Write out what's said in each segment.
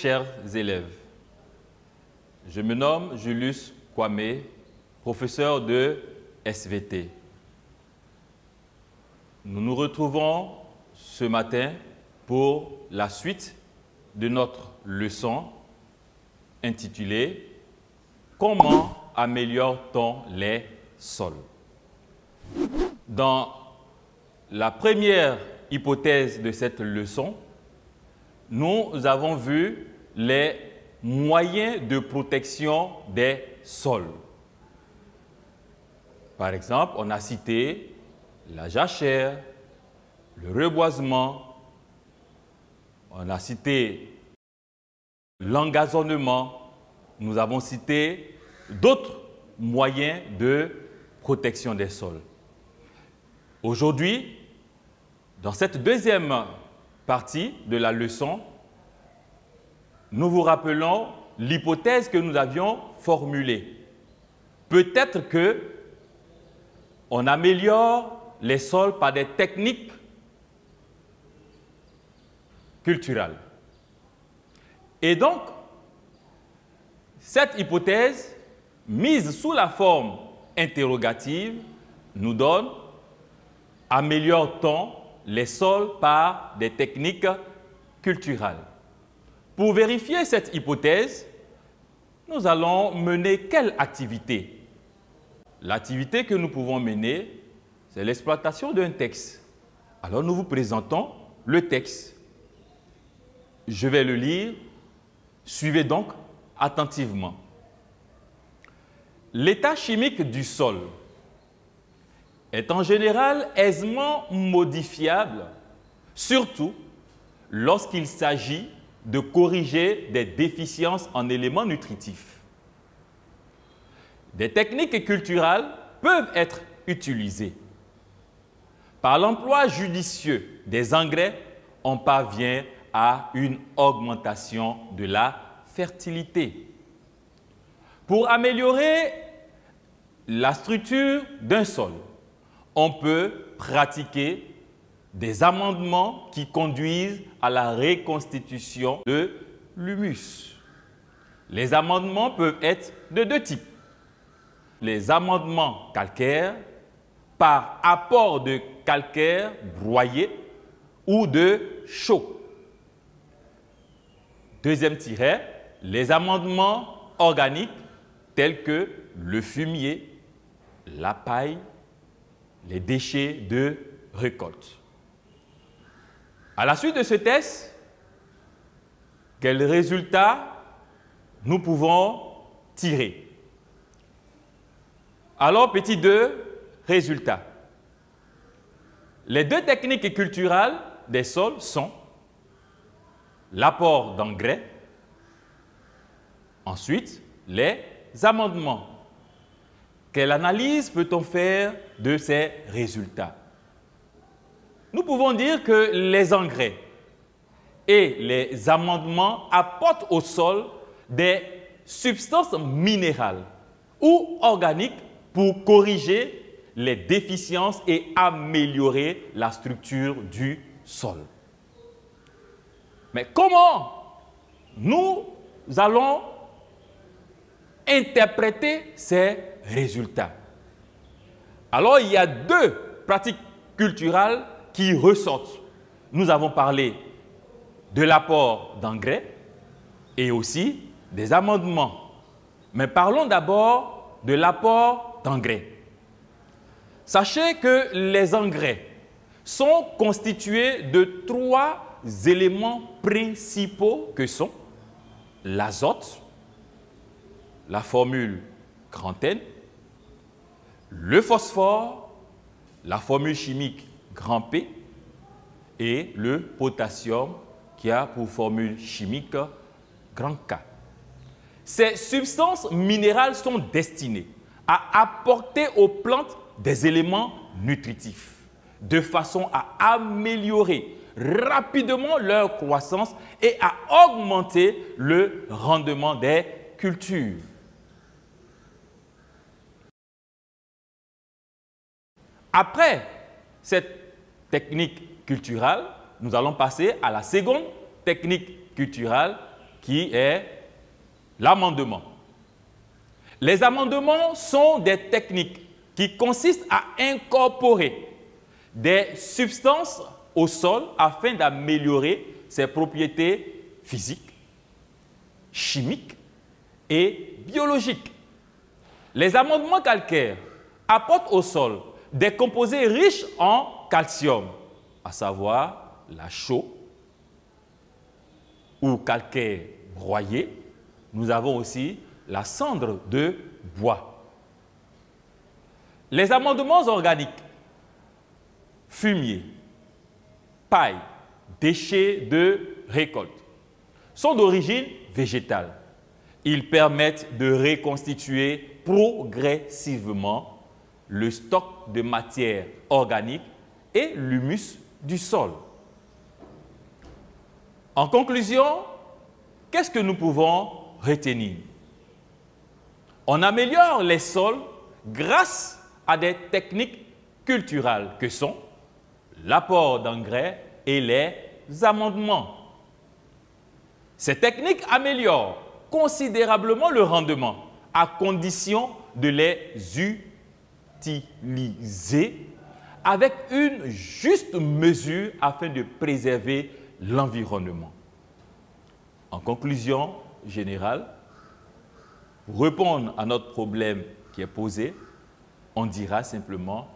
chers élèves. Je me nomme Julius Kwame, professeur de SVT. Nous nous retrouvons ce matin pour la suite de notre leçon intitulée « Comment améliore-t-on les sols ?» Dans la première hypothèse de cette leçon, nous avons vu les moyens de protection des sols. Par exemple, on a cité la jachère, le reboisement, on a cité l'engazonnement, nous avons cité d'autres moyens de protection des sols. Aujourd'hui, dans cette deuxième partie de la leçon, nous vous rappelons l'hypothèse que nous avions formulée. Peut-être qu'on améliore les sols par des techniques culturelles. Et donc, cette hypothèse, mise sous la forme interrogative, nous donne « Améliore-t-on les sols par des techniques culturelles ?» Pour vérifier cette hypothèse, nous allons mener quelle activité? L'activité que nous pouvons mener, c'est l'exploitation d'un texte. Alors nous vous présentons le texte. Je vais le lire. Suivez donc attentivement. L'état chimique du sol est en général aisément modifiable, surtout lorsqu'il s'agit de corriger des déficiences en éléments nutritifs. Des techniques culturelles peuvent être utilisées. Par l'emploi judicieux des engrais, on parvient à une augmentation de la fertilité. Pour améliorer la structure d'un sol, on peut pratiquer des amendements qui conduisent à la reconstitution de l'humus. Les amendements peuvent être de deux types. Les amendements calcaires par apport de calcaire broyé ou de chaux. Deuxième tiret, les amendements organiques tels que le fumier, la paille, les déchets de récolte. À la suite de ce test, quels résultats nous pouvons tirer? Alors, petit 2, résultats. Les deux techniques culturelles des sols sont l'apport d'engrais, ensuite les amendements. Quelle analyse peut-on faire de ces résultats? Nous pouvons dire que les engrais et les amendements apportent au sol des substances minérales ou organiques pour corriger les déficiences et améliorer la structure du sol. Mais comment nous allons interpréter ces résultats? Alors, il y a deux pratiques culturelles qui ressortent. Nous avons parlé de l'apport d'engrais et aussi des amendements. Mais parlons d'abord de l'apport d'engrais. Sachez que les engrais sont constitués de trois éléments principaux que sont l'azote, la formule grand N, le phosphore, la formule chimique grand P, et le potassium qui a pour formule chimique grand K. Ces substances minérales sont destinées à apporter aux plantes des éléments nutritifs de façon à améliorer rapidement leur croissance et à augmenter le rendement des cultures. Après cette technique culturelle, nous allons passer à la seconde technique culturelle qui est l'amendement. Les amendements sont des techniques qui consistent à incorporer des substances au sol afin d'améliorer ses propriétés physiques, chimiques et biologiques. Les amendements calcaires apportent au sol des composés riches en calcium, à savoir la chaux ou calcaire broyé. Nous avons aussi la cendre de bois. Les amendements organiques, fumier, paille, déchets de récolte, sont d'origine végétale. Ils permettent de reconstituer progressivement le stock de matière organique et l'humus du sol. En conclusion, qu'est-ce que nous pouvons retenir? On améliore les sols grâce à des techniques culturales que sont l'apport d'engrais et les amendements. Ces techniques améliorent considérablement le rendement à condition de les utiliser avec une juste mesure afin de préserver l'environnement. En conclusion générale, pour répondre à notre problème qui est posé, on dira simplement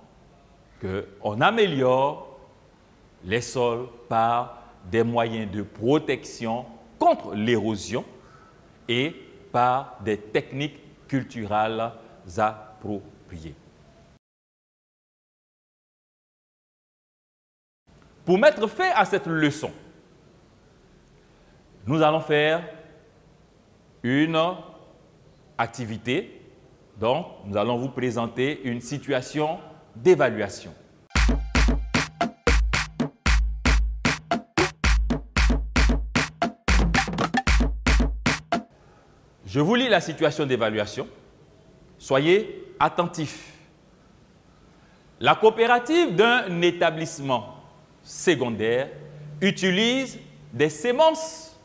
qu'on améliore les sols par des moyens de protection contre l'érosion et par des techniques culturelles appropriées. Pour mettre fin à cette leçon, nous allons faire une activité. Donc, nous allons vous présenter une situation d'évaluation. Je vous lis la situation d'évaluation. Soyez attentifs. La coopérative d'un établissement secondaire utilise des semences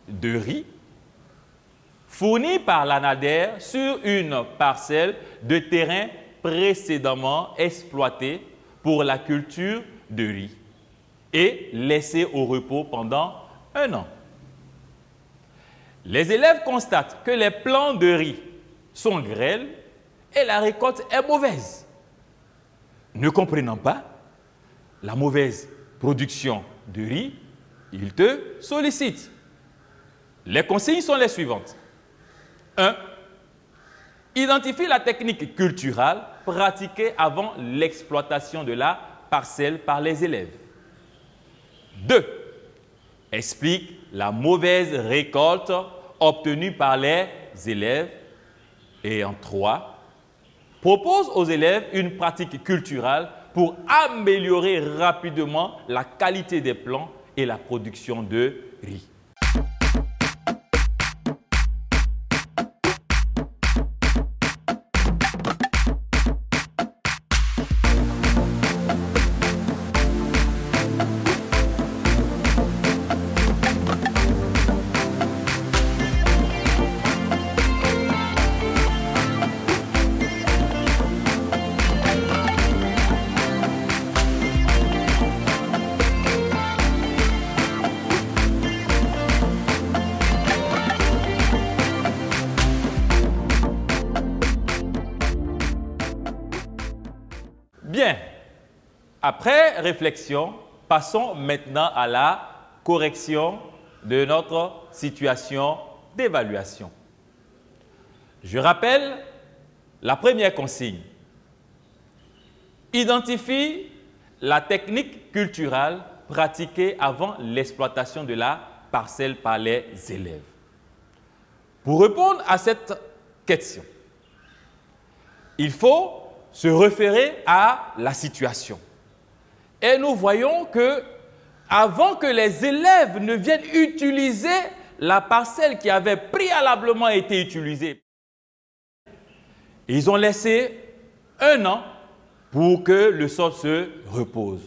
de riz fournies par l'ANADER sur une parcelle de terrain précédemment exploitée pour la culture de riz et laissée au repos pendant 1 an. Les élèves constatent que les plants de riz sont grêles et la récolte est mauvaise. Ne comprenant pas la mauvaise production de riz, ils te sollicitent. Les consignes sont les suivantes. 1. Identifie la technique culturelle pratiquée avant l'exploitation de la parcelle par les élèves. 2. Explique la mauvaise récolte obtenue par les élèves. Et en 3. Propose aux élèves une pratique culturelle pour améliorer rapidement la qualité des plants et la production de riz. Bien, après réflexion, passons maintenant à la correction de notre situation d'évaluation. Je rappelle la première consigne. Identifie la technique culturelle pratiquée avant l'exploitation de la parcelle par les élèves. Pour répondre à cette question, il faut se référer à la situation. Et nous voyons que, avant que les élèves ne viennent utiliser la parcelle qui avait préalablement été utilisée, ils ont laissé 1 an pour que le sol se repose.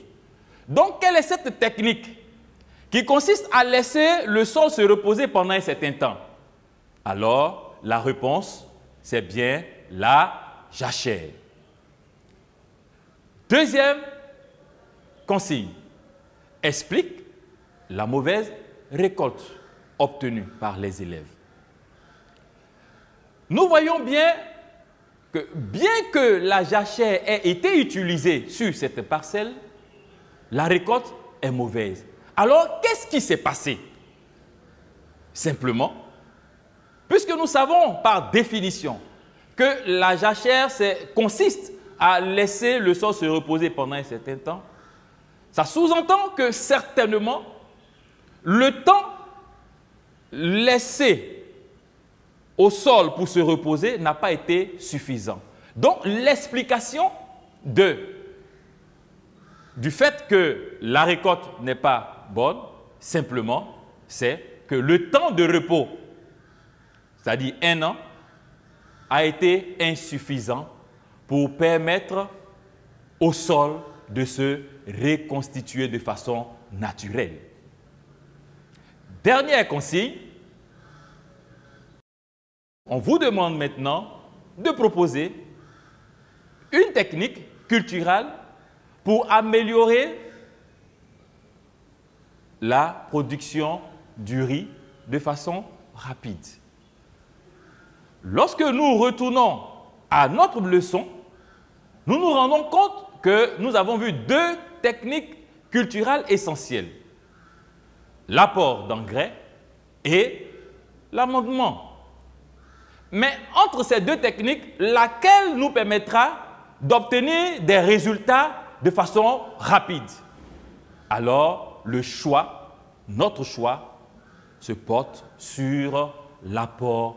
Donc, quelle est cette technique qui consiste à laisser le sol se reposer pendant un certain temps. Alors, la réponse, c'est bien la jachère. Deuxième consigne, explique la mauvaise récolte obtenue par les élèves. Nous voyons bien que la jachère ait été utilisée sur cette parcelle, la récolte est mauvaise. Alors, qu'est-ce qui s'est passé? Simplement, puisque nous savons par définition que la jachère consiste à laisser le sol se reposer pendant un certain temps, ça sous-entend que certainement, le temps laissé au sol pour se reposer n'a pas été suffisant. Donc, l'explication du fait que la récolte n'est pas bonne, simplement, c'est que le temps de repos, c'est-à-dire 1 an, a été insuffisant pour permettre au sol de se reconstituer de façon naturelle. Dernière consigne, on vous demande maintenant de proposer une technique culturelle pour améliorer la production du riz de façon rapide. Lorsque nous retournons à notre leçon, nous nous rendons compte que nous avons vu 2 techniques culturelles essentielles. L'apport d'engrais et l'amendement. Mais entre ces 2 techniques, laquelle nous permettra d'obtenir des résultats de façon rapide? Alors, notre choix, se porte sur l'apport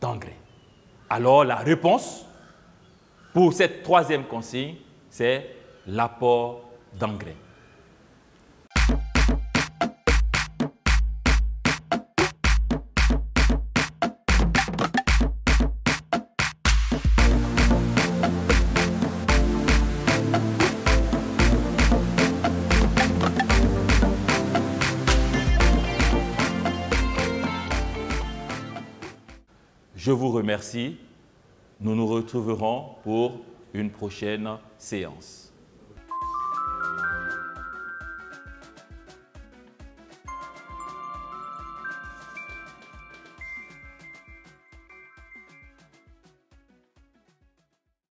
d'engrais. Alors, la réponse pour cette 3e consigne, c'est l'apport d'engrais. Je vous remercie. Nous nous retrouverons pour une prochaine séance.